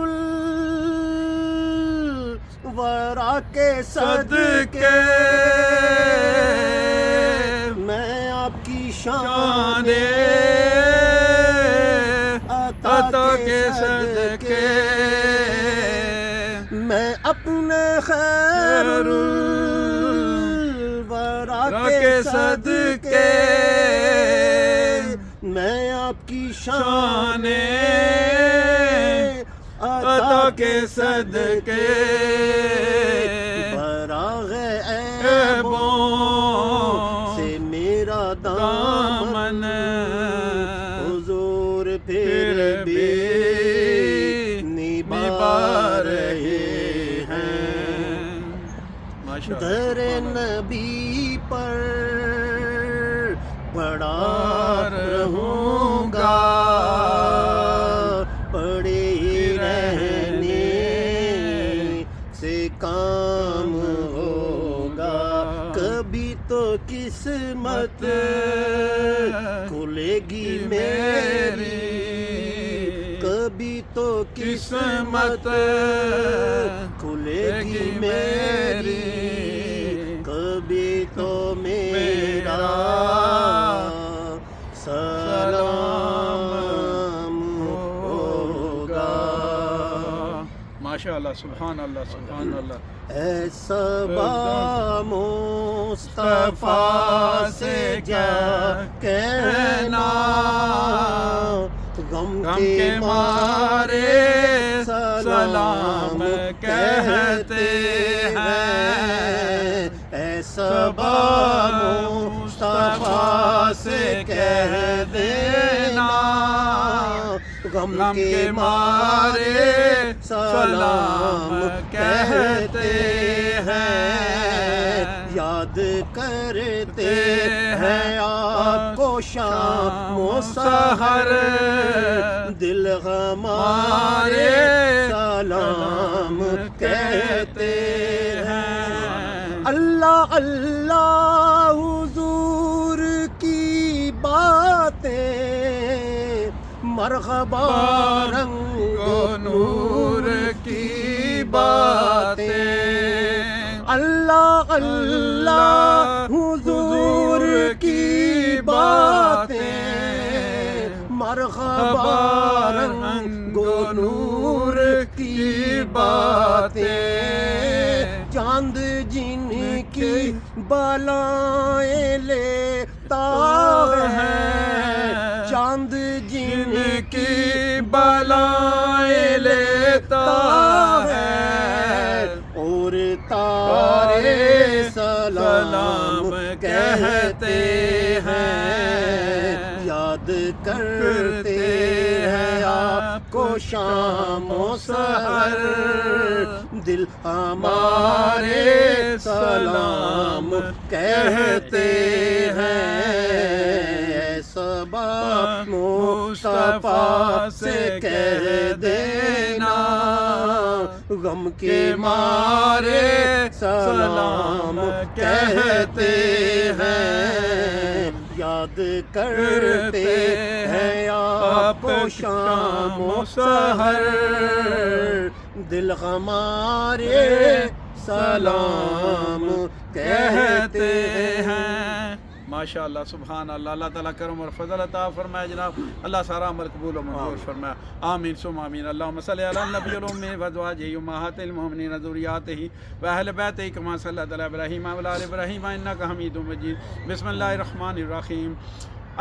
Speaker 2: الورا کے صدقے، میں آپ کی شان عطا کے صدقے، میں اپنے خیر الورا کے صدقے، میں آپ کی شان عطا کے صدقے، براغ عیبوں سے میرا دامن حضور پھر بھی نبھا رہے ہیں. در نبی پر پڑا رہوں گا، پڑے ہی رہنے سے کام ہوگا. کبھی تو قسمت کھلے گی میری، کبھی تو قسمت کھلے گی میری، کبھی تو میرا سلام ہوگا.
Speaker 1: ماشاء اللہ سبحان اللہ سبحان اللہ.
Speaker 2: اے صبا مصطفیٰ سے جا کہنا، غم کے مارے سلام کہتے ہیں. اے صبا مصطفیٰ سے کہہ دینا، غم کے مارے سلام کہتے ہیں. یا یاد کرتے ہیں آپ کو شام و سحر، دل ہمارے سلام کہتے ہیں۔ اللہ اللہ حضور کی باتیں، مرحبا رنگ و نور کی باتیں، اللہ اللہ حضور کی باتیں، مرحبا رنگ و نور کی باتیں، چاند جن کی بالائیں لیتا ہے، چاند جن کی بالائیں لیتا ہے، اور تارے سلام کہتے ہیں، یاد کرتے ہیں آپ کو شام و سحر، دل ہمارے سلام کہتے ہیں، صبا مصطفیٰ سے کہہ دینا، غم کے مارے سلام کہتے ہیں، یاد کرتے ہیں آپ کو شام و سحر، دل ہمارے سلام کہتے ہیں۔
Speaker 1: ماشاء اللہ، سبحان اللہ، اللہ تعالیٰ کرم اور فضل عطا فرمائے جناب، اللہ سارا عمل قبول و منظور فرمائے، آمین ثم آمین۔ اللہم صلی علی النبی الأمی وازواجہ امہات المؤمنین ذریاتہ واہل بیتہ کما صلیت علی ابراہیم وعلی آل ابراہیم انک حمید مجید۔ بسم اللہ الرحمن الرحیم،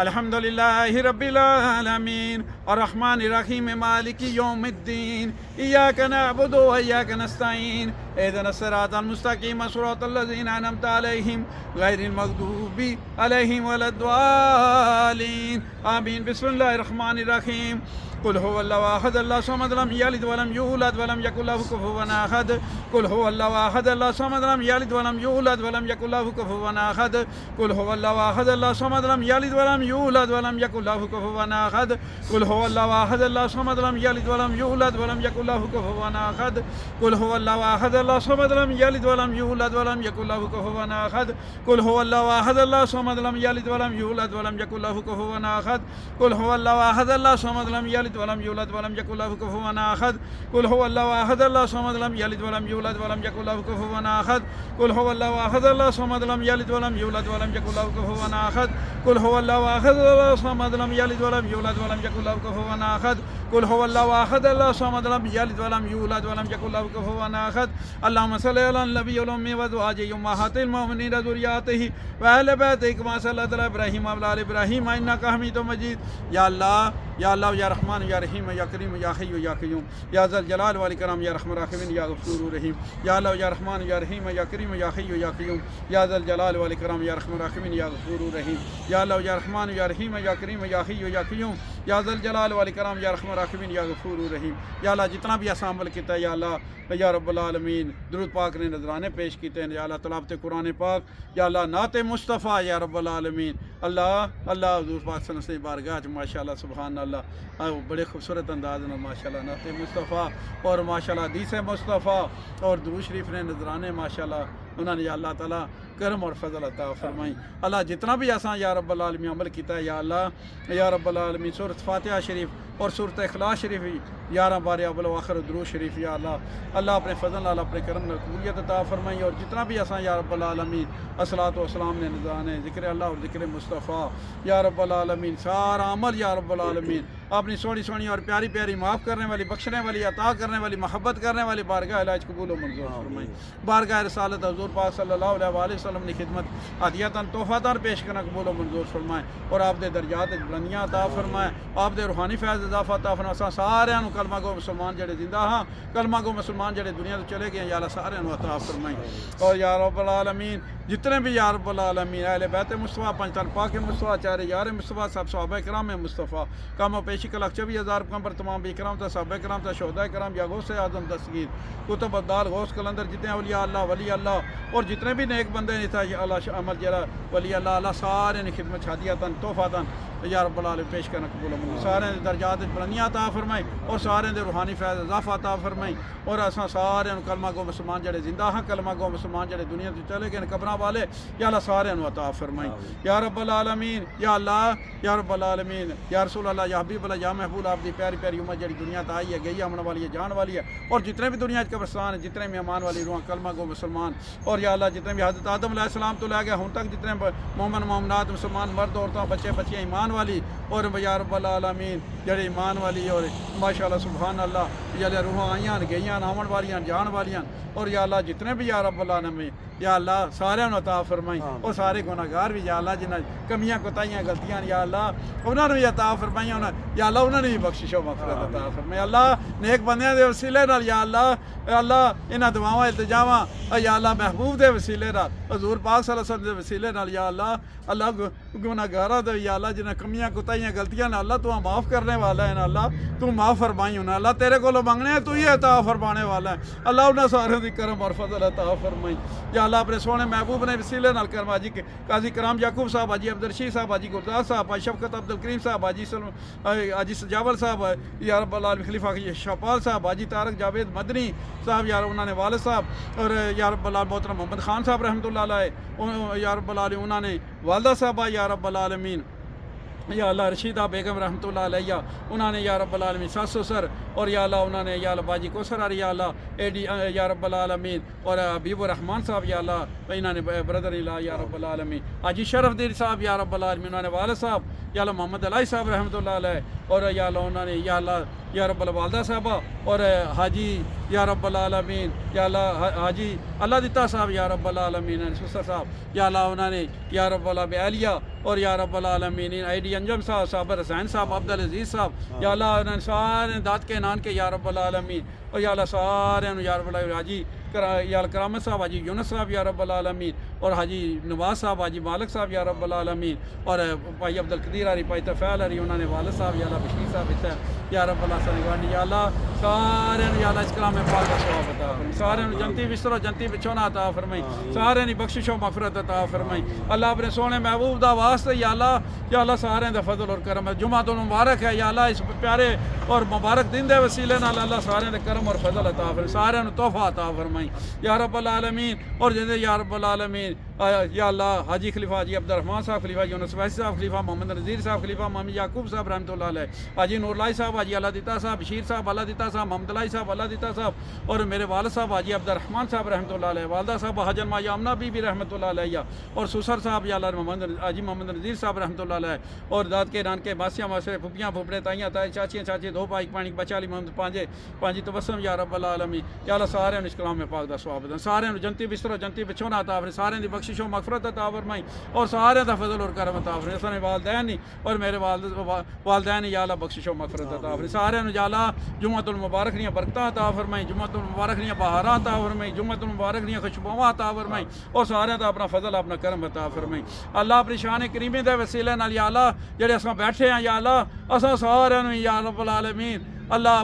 Speaker 1: الحمد للہ رب العالمین الرحمن الرحیم مالک یوم الدین، ایاک نعبد و ایاک نستعین، اہدنا الصراط المستقیم صراط الذین انعمت علیہم غیر المغضوب علیہم ولا الضالین، آمین۔ بسم اللہ الرحمن الرحیم، قل هو الله احد الله الصمد لم يلد ولم يولد ولم يكن له كفوا احد، قل هو الله احد الله الصمد لم يلد ولم يولد ولم يكن له كفوا احد، قل هو الله احد الله الصمد لم يلد ولم يولد ولم يكن له كفوا احد، قل هو الله احد الله الصمد لم يلد ولم يولد ولم يكن له كفوا احد، قل هو الله احد الله الصمد لم يلد ولم يولد ولم يكن له كفوا احد، قل هو الله احد الله الصمد لم يلد ولم يولد ولم يكن له كفوا احد، قل هو الله احد الله الصمد لم يلد ولم يولد ولم يكن له كفوا احد، قل هو الله احد الله الصمد لم يلد ولم يولد ولم يكن له كفوا احد، قل هو الله احد الله الصمد لم يلد ولم يولد ولم يكن له كفوا احد، قل هو الله احد الله الصمد لم يلد ولم يولد ولم يكن له كفوا احد، قل هو الله احد الله الصمد لم يلد ولم يولد ولم يكن له كفوا احد۔ اللهم صل على النبي الأمي وازواجه امهات المؤمنين ذرياته واهل بيته كما صليت على ابراهيم وعلى ال ابراهيم انك حميد مجيد۔ یا اللہ یا اللہ یا رحمان یا رحیم یا کریم یا حی یا قیوم یا ذا الجلال والاکرام یا رحم الراحمین یا غفور رحیم، یا اللہ یا رحمان یا رحیم یا کریم یا حی یا قیوم یا ذا الجلال والاکرام یا رحم الراحمین یا غفور رحیم، یا اللہ یا رحمان یا رحیم یا کریم یا حی یا قیوم یا ذا الجلال والاکرام یا رحم الراحمین یا غفور رحیم۔ یا اللہ جتنا بھی ایسا عمل کیتا ہے یا اللہ یا رب العالمین، درود پاک نے نذرانے پیش کیتے ہیں یا اللہ تلاوت قرآن پاک، یا اللہ نعت مصطفیٰ یا رب العالمین، اللہ اللہ حضور پاک صلی اللہ علیہ وسلم بارگاہ ماشاء اللہ سبحان اللہ، بڑے خوبصورت انداز میں ماشاء اللہ نعت مصطفیٰ اور ماشاء اللہ حدیث مصطفیٰ اور درود شریف نے نذرانے ماشاء اللہ انہوں نے یا اللہ تعالیٰ کرم اور فضل عطا فرمائی۔ اللہ جتنا بھی آسان یا رب العالمین عمل کیتا ہے یا اللہ یا رب العالمین، سورۃ فاتحہ شریف اور سورۃ اخلاص شریف 11 بار اول و آخر درود شریف یا اللہ اللہ اپنے فضل اللہ اپنے کرم نے قبولیت عطا فرمائی، اور جتنا بھی آسان یا رب العالمین الصلاۃ والسلام نے نذرانے ذکر اللہ اور ذکر مصطفیٰ یا رب العالمین سارا عمل یا رب العالمین اپنی سونی سونی اور پیاری پیاری معاف کرنے والی، بخشنے والی، عطا کرنے والی، محبت کرنے والی بارگاہ علاج قبول و منظور فرمائی۔ بارگاہ رسالت حضور پاک صلی اللہ علیہ وآلہ وسلم کی خدمت عطیتاً تحفاتاً پیش کرنا قبول و منظور فرمائے، اور آپ دے درجات بلندیاں عطا فرمائے، آپ دے روحانی فیض اضافہ عطا فرمائے، سارے کلمہ گو مسلمان جڑے زندہ ہاں، کلمہ گو مسلمان جڑے دنیا تو چلے گئے یا اللہ سارے عطا فرمائے، اور یا رب العالمین جتنے بھی یا رب العالمین اہل بیت مصطفیٰ، پنجتن پاک مصطفیٰ، چارے یار مصطفیٰ، سب صحابہ کرام مصطفیٰ، کام و پیشی کا 24,000 کم پر تمام بھی کرام تھا، صحابہ کرام تھا، شہداء کرام یا غوث اعظم دستگیر، کتب الدار، غوث کلندر، جتنے اولیاء اللہ ولی اللہ اور جتنے بھی نیک بندے موقع نہیں تھا یا اللہ عمل جرا ولی اللہ سارے نے خدمت شادیاتن توحفاتن یا رب العالمین پیش کرنا قبول منظور سارے درجات بلندیاں عطا فرمائی اور سارے دے روحانی فیض اضافہ عطا فرمائی اور اساں سارے کلمہ گو مسلمان جڑے زندہ ہیں کلمہ گو مسلمان جڑے دنیا تو چلے گئے قبراں والے یا اللہ سارے عطا فرمائی یا رب العالمین یا اللہ یا رب العالمین یا رسول اللہ یا حبیب اللہ یا محبوب آپ دی پیاری پیاری امت جڑی دنیا تے آئی ہے گئی امن والی ہے جان والی ہے اور جتنے بھی دنیا کے قبرستان ہیں جتنے بھی امان والی روح کلمہ گو مسلمان اور یا اللہ جتنے بھی حضرت آدم علیہ السلام تو لے گئے ہن تک جتنے مومن مومنات مسلمان مرد عورتیں بچے بچیاں ایمان والی اور یا رب العالمین جڑے ایمان والی اور ماشاءاللہ سبحان اللہ یا روحاں آئیاں گئیاں آمن والیاں جان والیاں اور یا اللہ جتنے بھی یا رب العالمین یا اللہ سارے عطا فرمائی اور سارے گناہگار بھی یا اللہ جنہاں کمیاں کوتاہیاں غلطیاں یا اللہ انہاں نے بھی عطا فرمائیاں یا اللہ انہاں نے بھی بخشش و مغفرت عطا فرمائی اللہ نیک بندیاں دے وسیلے نال یا اللہ انہاں دعاواں التجاواں یا اللہ محبوب دے وسیلے نال حضور پاک صلی اللہ علیہ وسلم دے وسیلے نال یا اللہ گناہگاراں دے یا اللہ جنہاں کمیاں کوتاہیاں غلطیاں نے اللہ تو معاف کرنے والا ہے نا اللہ تو معاف فرمائی انہاں اللہ تیرے کولوں منگنے ہیں تو ہی عطا فرمانے والا ہے اللہ انہاں سارے دی کرم اور فضل عطا فرمائی یا اللہ اپنے سونے محبوب نے وسیلے نال کرم حاجی قاضی کرام یعقوب صاحب حاجی عبدالرشید صاحب حاجی گرداس صاحب حاجی شفقت عبدالکریم صاحب حاجی سجاول صاحب یا رب العالمین خلیفہ شاپال صاحب حاجی طارق جاوید مدنی صاحب یا انہوں نے والد صاحب اور یا رب العالمین محترم محمد خان صاحب رحمۃ اللہ علیہ یا رب العالمین انہوں نے والدہ صاحبہ یا رب العالمین یا اللہ رشیدہ بیگم رحمۃ اللہ علیہ انہوں نے یا رب العالمین ساس سسر اور یا اللہ انہوں نے یا اللہ باجی کوثر علی یا اللہ اے ڈی یا رب العالمین اور حبیب الرحمان صاحب یا اللہ انہوں نے بردر اللہ یا رب العالمین حاجی شرف دیر صاحب یا رب العالمین انہوں نے والد صاحب یا اللہ محمد علی صاحب رحمۃ اللہ علیہ اور یا اللہ انہوں نے یا اللہ یا رب الوالدہ صاحبہ اور حاجی یا رب العالمین یا اللہ حاجی اللہ دتا صاحب یا رب العالمین سسر صاحب یا اللہ انہوں نے یا رب العالمین عالیہ اور یا رب العالمین اے ڈی انجم صاحب صابر حسین صاحب عبدالعزیز صاحب یا اللہ انہوں نے سارے داد کے نان کے یا رب العالمین اور یا اللہ سارے یا رب العالمین حاجی یا کرامت صاحب حاجی یونس صاحب یا رب العالمین اور حاجی نواز صاحب حاجی مالک صاحب یا رب العالمین اور بھائی عبدالقدیر علی بھائی تفیل علی انہوں نے والد صاحب یا اللہ بشیر صاحب اتنا یا رب اللہ صلی یا اللہ سارے یا اللہ اس کلام پاک کا ثواب عطا فرمائی سارے جنتی بستر جنتی بچھونا عطا فرمائی سارے نے بخشش و مغفرت عطا فرمائی اللہ اپنے سونے محبوب دا واسطے یا اللہ سارے دا فضل اور کرم ہے جمعہ تو مبارک ہے یا اللہ اس پیارے اور مبارک دن دے وسیلے نال اللہ سارے دے کرم اور فضل عطا فرمائی سارے نو تحفہ عطا فرمائی یا رب العالمین اور جندے یا رب العالمین یا اللہ حاجی خلیفہ حاجی عبدالرحمان صاحب خلیفہ یونس ویسی صاحب خلیفہ محمد نذیر صاحب خلیفہ محمد یعقوب صاحب رحمۃ اللہ علیہ حاجی نور لائی صاحب حاجی اللہ دیتا صاحب بشیر صاحب اللہ دیتا صاحب محمد علی صاحب اللہ دیتا صاحب اور میرے والد صاحب حاجی عبدالرحمان صاحب رحمۃ اللہ علیہ والدہ صاحب حاجن ماں یامنہ بی رحمۃ اللہ علیہ اور سسر صاحب یا اللہ حاجی محمد نذیر صاحب رحمۃ اللہ علیہ اور داد کے نان کے باسیاں ماسرے پھپھیاں پھپھڑے تائیاں تائے چاچیاں چاچے دو پائی پانی بچا لی محمد پانجی تبسم یا رب العالمین یا اللہ سارے اس کلام میں پاک دا ثواب دے سارے جنتی بستر جنتی بچھونا عطا فرمائی سارے دی بخشش و مغفرت عطا فرمائی اور سارے دا فضل اور کرم عطا فرمائی سارے والدین اور میرے والدین یا اللہ بخشش و مغفرت عطا فرمائی سارے یا اللہ جمعۃ المبارک نیاں برکتاں عطا فرمائی جمعۃ المبارک نیاں بہاراں عطا فرمائی جمعۃ المبارک نیاں خوشبواں عطا فرمائی اور سارے دا اپنا فضل اپنا کرم عطا فرمائی اللہ اپنی شان کریمی دے وسیلے نال یا اللہ جڑے اساں بیٹھے ہیں یا اللہ اساں سارے یا رب العالمین اللہ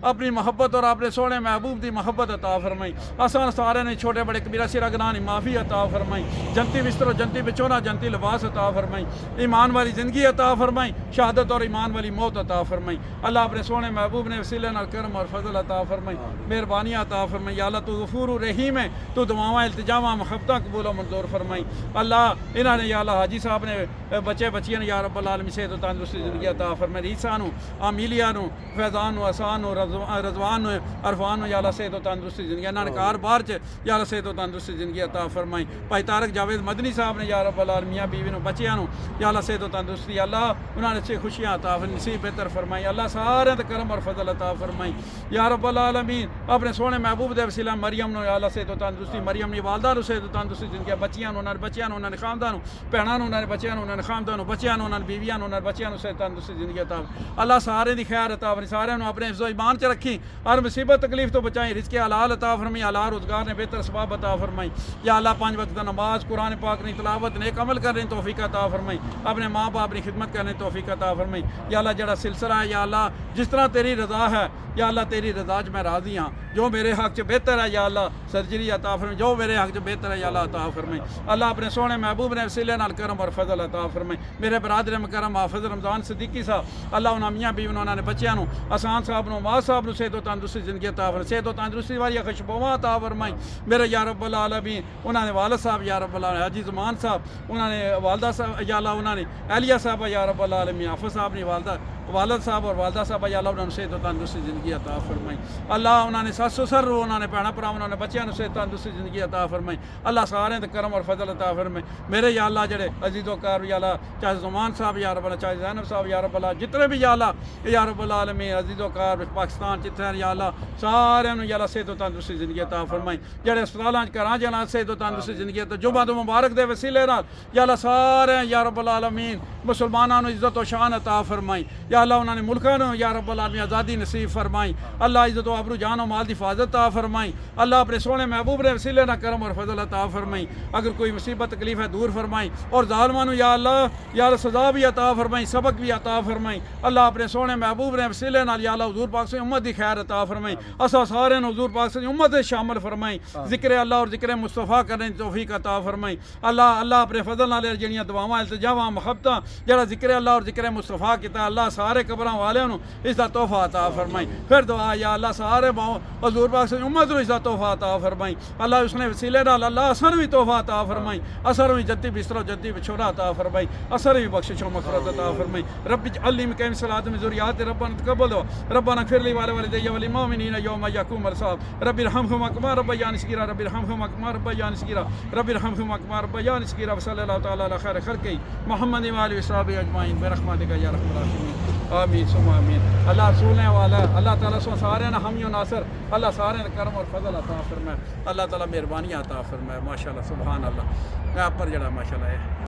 Speaker 1: اپنی محبت اور اپنے سونے محبوب دی محبت عطا فرمائی اساں سارے نے چھوٹے بڑے کبیرہ سیرہ گناہ معافی عطا فرمائی جنتی بستر جنتی بچونا جنتی لباس عطا فرمائی ایمان والی زندگی عطا فرمائی شہادت اور ایمان والی موت عطا فرمائی اللہ اپنے سونے محبوب نے وسیلے نال کرم اور فضل عطا فرمائی مہربانی عطا فرمائی یا اللہ تو غفور و رحیم ہے تو دعاواں التجاواں محبتاں قبول و منظور فرمائی اللہ انہوں نے یا اللہ حاجی صاحب نے بچے بچیاں یا رب العالمین صحت و تندرستی زندگی عطا فرمائی ریساں نو عامیلیاں نو فیضان نو احسان نو رضوان عرفان یا اللہ صحت و تندرستی زندگی انہوں نے کاروبار چ یا اللہ صحت و تندرستی زندگی عطا فرمائی بھائی طارق جاوید مدنی صاحب نے یا رب العالمین میاں بیوی نو بچیاں نو یا اللہ صحت و تندرستی اللہ انہوں نے اچھی خوشیاں عطا نصیب بہتر فرمائی اللہ سارے تے کرم اور فضل عطا فرمائی یا رب العالمین اپنے سونے محبوب دے وسیلہ مریم نو یا اللہ صحت و تندرستی مریم نے والدہ نو صحت و تندرستی زندگی بچیاں نو انہاں نے خاندان نو بہناں نو انہاں نے بچیاں نو انہاں نے خاندان نو بچیاں نو انہاں نے بیویاں نو انہاں نے بچیاں نو صحت و تندرستی زندگی عطا اللہ سارے دی خیر عطا فرمائی سارے نو اپنے حفظ و ایمان چ رکھی، ہر مصیبت تکلیف تو بچائیں، رزق حلال عطا فرمائی، حلال روزگار نے بہتر اسباب عطا فرمائی، یا اللہ 5 وقت نماز، قرآن پاک نے تلاوت، نیک عمل کرنے توفیق عطا فرمائی، اپنے ماں باپ کی خدمت کرنے توفیق عطا فرمائی، یا اللہ جڑا سلسلہ ہے یا اللہ جس طرح تیری رضا ہے یا اللہ تیری رضا میں راضی ہاں، جو میرے حق چ بہتر ہے یا اللہ سرجری عطا فرمائی، جو میرے حق چ بہتر ہے یا اللہ عطا فرمائی، اللہ اپنے سونے محبوب نے وسیلے نال کرم اور فضل عطا فرمائی، میرے برادر مکرم حافظ رمضان صدیقی صاحب اللہ انہاں میاں بیوی انہوں نے بچیاں نو، آسان صاحب نو، ماں صاحب نو صحت و تندرستی زندگی عطا فرمائی، صحت و تندرستی والی خوشبواں عطا فرمائی، میرے یا رب العالمین انہوں نے والد صاحب یا رب العالمین، حاجی زمان صاحب انہوں نے والدہ صاحب یا اللہ انہوں نے اہلیہ صاحب یا رب العالمین، حافظ صاحب نے والد صاحب اور والدہ صاحب یا اللہ انہوں نے صحت و تندرستی زندگی عطا فرمائی، اللہ انہوں نے سس سسر انہوں نے بھیڑاں بھراواں انہوں نے بچیاں نو صحت تندرستی زندگی عطا فرمائی، اللہ سارے تے کرم اور فضل عطا فرمائی، میرے یا اللہ جڑے عزیز و کار یا اللہ چاہے زمان صاحب یا رب اللہ، چاہے زینب صاحب یا رب اللہ، جتنے بھی یا اللہ یا رب العالمین عزیز و کار پاکستان جتنے یا اللہ سارے یا اللہ صحت و تندرستی زندگی عطا فرمائی، جڑے اسپتالاں کراں جانا صحت و تندرستی زندگی عطا جمعہ تو مبارک دے وسیلے نال یا اللہ سارے یا رب العالمین مسلماناں نو عزت و شان عطا فرمائی، یا اللہ انہوں نے ملکاں نو یا رب العالمین آزادی نصیب فرمائی، اللہ عزت و آبرو جان و مال دی حفاظت عطا فرمائی، اللہ اپنے سونے محبوب نے وسیلے نہ کرم اور فضل عطا فرمائی، اگر کوئی مصیبت تکلیف ہے دور فرمائی، اور ظالماں نو یا اللہ سزا بھی عطا فرمائی، سبق بھی عطا فرمائی، اللہ اپنے سونے محبوب نے وسیلے نال یا اللہ حضور پاک سے امت دی خیر عطا فرمائی، اسا سارے نو حضور پاک سے امت دے شامل فرمائی، ذکر اللہ اور ذکر مصطفیٰ کرنے دی توفیق عطا فرمائی، اللہ اپنے فضل نال جڑیاں دعاواں التجاواں محبتاں جڑا ذکر اللہ اور ذکر مصطفیٰ کیتا اللہ سارے قبراں والے نو اس دا تحفہ عطا فرمائی، پھر دعا یا اللہ سارے حضور پاک سے امت نو اس دا تحفہ عطا فرمائی، اللہ اس نے وسیلے نال اللہ اثر بھی تحفہ عطا فرمائی، اثر بھی جدی بستر و جدی بچھوڑا عطا فرمائی، اثر بھی بخشش و مغفرت عطا فرمائی، رب اجعلنی مقیم الصلاۃ من ذریات ربنا تقبل ربنا اغفر لي ولوالدي وللمؤمنين يوم يقوم الحساب رب ارحمهما كما ربياني صغيرا رب ارحمهما كما ربياني صغيرا رب ارحمهما كما ربياني صغيرا وصلى الله تعالى على خير خلقه محمد وآله وصحبه اجمعین برحمتک یا ارحم الراحمین آمین ثم آمین۔ اللہ رسول والا اللہ تعالیٰ سو سارے حامی و ناصر اللہ سارے کرم اور فضل عطا فرمائے، اللہ تعالیٰ مہربانی عطا فرمائے، ماشاء اللہ سبحان اللہ، میں آپ پر جڑا ماشاء اللہ ہے۔